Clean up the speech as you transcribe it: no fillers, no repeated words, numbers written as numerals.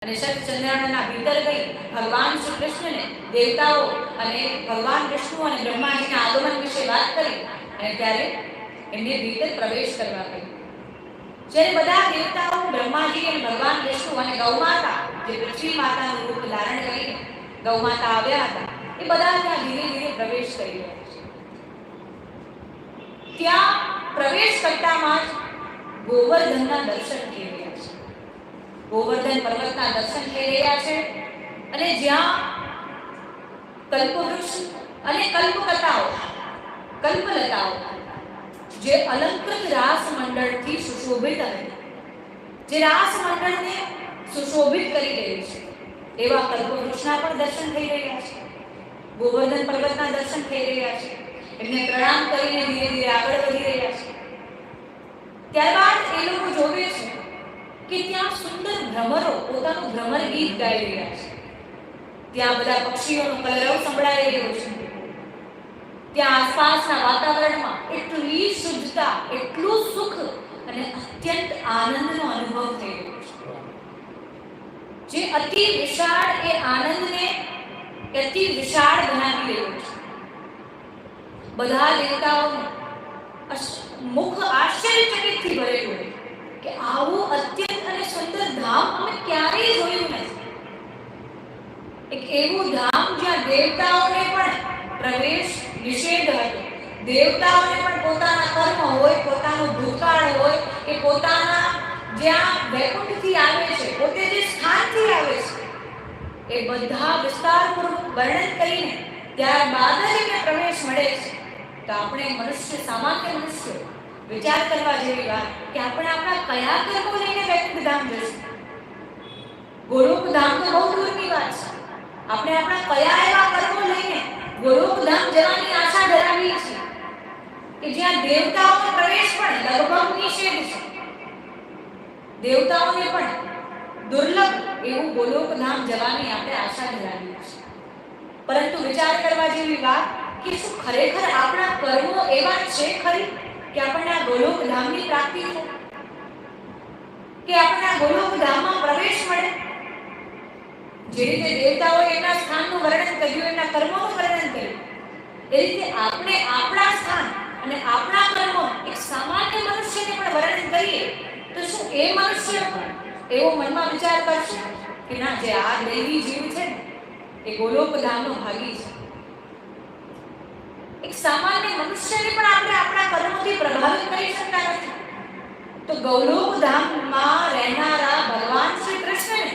અને સત્ચંદ્રાનંદના ભીતર ગઈ ભગવાન શ્રી કૃષ્ણને દેવતાઓ અને ભગવાન વિષ્ણુ અને બ્રહ્માજીના આગમન વિશે વાત કરી અને ત્યારે એમને ભીતર પ્રવેશ કરવા કહ્યું. જ્યારે બધા દેવતાઓ બ્રહ્માજી અને ભગવાન વિષ્ણુ અને ગૌમાતા જે પૃથ્વી માતાનું રૂપ ધારણ કરીને ગૌમાતા આવ્યા હતા એ બધા ત્યાં ધીરે ધીરે પ્રવેશ કરી રહ્યા છે. ત્યાં પ્રવેશ કરતામાં જ ગોવર્ધનના દર્શન થઈ રહ્યા છે. ગોવર્ધન પર્વતના દર્શન થઈ રહ્યા છે અને જ્યાં કલ્પવૃક્ષ અને કલ્પકથાઓ કલ્પલતાઓ જે અલંકૃત રાસ મંડળથી સુશોભિત હતી, જે રાસ મંડળને સુશોભિત કરી રહી છે એવા કલ્પવૃક્ષના પણ દર્શન થઈ રહ્યા છે. ગોવર્ધન પર્વતના દર્શન થઈ રહ્યા છે. એમને પ્રણામ કરીને ધીરે ધીરે આગળ વધી રહ્યા છે. ત્યારબાદ એ લોકો જોવે છે કે ત્યાં સુંદર ભ્રમરો પોતાનું ભ્રમર ગીત ગાઈ રહ્યા છે. ત્યાં બધા પક્ષીઓનો કલરવ સંભળાઈ રહ્યો છે. ત્યાં આસપાસના વાતાવરણમાં એટલી શુદ્ધતા, એટલું સુખ અને અત્યંત આનંદનો અનુભવ થઈ રહ્યો છે. જે અતિ વિશાળ એ આનંદને અતિ વિશાળ બનાવી રહ્યો છે. બધા દેવતાઓનું મુખ આશ્ચર્યચકિતથી ભરેલું હોય કે આવું અત્યંત અને સુંદર ધામ અમે ક્યારેય જોયું નથી. એક એવું ધામ જ્યાં દેવતાઓને પણ પ્રવેશ નિષેધ હતો. દેવતાઓને પણ પોતાના કર્મ હોય, પોતાનું ભૂતકાળ હોય કે પોતાના જ્યાં વૈકુંઠથી આવે છે, પોતે જે સ્થાનથી આવે છે એ બધા વિસ્તારપૂર્વક વર્ણન કરીને ત્યારબાદ જ એમને પ્રવેશ મળે છે. તો આપણે મનુષ્ય, સામાન્ય મનુષ્ય વિચાર કરવા જેવી વાત કે આપણે આપણા કયા કર્મો લઈને વૈકુંઠ ધામ જઈશું. ગોલોક ધામ તો બહુ દૂરની વાત છે. આપણે આપણા કયા એવા કર્મો લઈને ગોલોક ધામ જવાની આશા ધરાવીએ છીએ કે જ્યાં દેવતાઓનો પ્રવેશ પણ લગભગ નિષેધ છે. દેવતાઓને પણ દુર્લભ એવું ગોલોક ધામ જવાની આપણે આશા ધરાવીએ છીએ. પરંતુ વિચાર કરવા જેવી વાત કે શું ખરેખર આપણા કર્મો એવા છે ખરી કે આપણને આ ગોલોક ધામની પ્રાપ્તિ થાય, કે આપણને આ ગોલોક ધામમાં પ્રવેશ મળે? જે રીતે દેવતાઓએ એમના સ્થાનનું વર્ણન કર્યું, એમના કર્મોનું વર્ણન કર્યું, એ રીતે આપણે આપણા સ્થાન અને આપણા કર્મો એક સામાન્ય મનુષ્યને પણ વર્ણન કરીએ તો શું એ મનુષ્ય એવો મનમાં વિચાર કરશે કે ના, જે આ દૈવી જીવ છે ને એ ગોલોક ધામનો ભાગી છે? એક સામાન્ય મનુષ્યને પણ આપણે આપણા કર્મોથી પ્રભાવિત કરી શકતા નથી. તો ગોલોક ધામમાં રહેનારા ભગવાન શ્રી કૃષ્ણને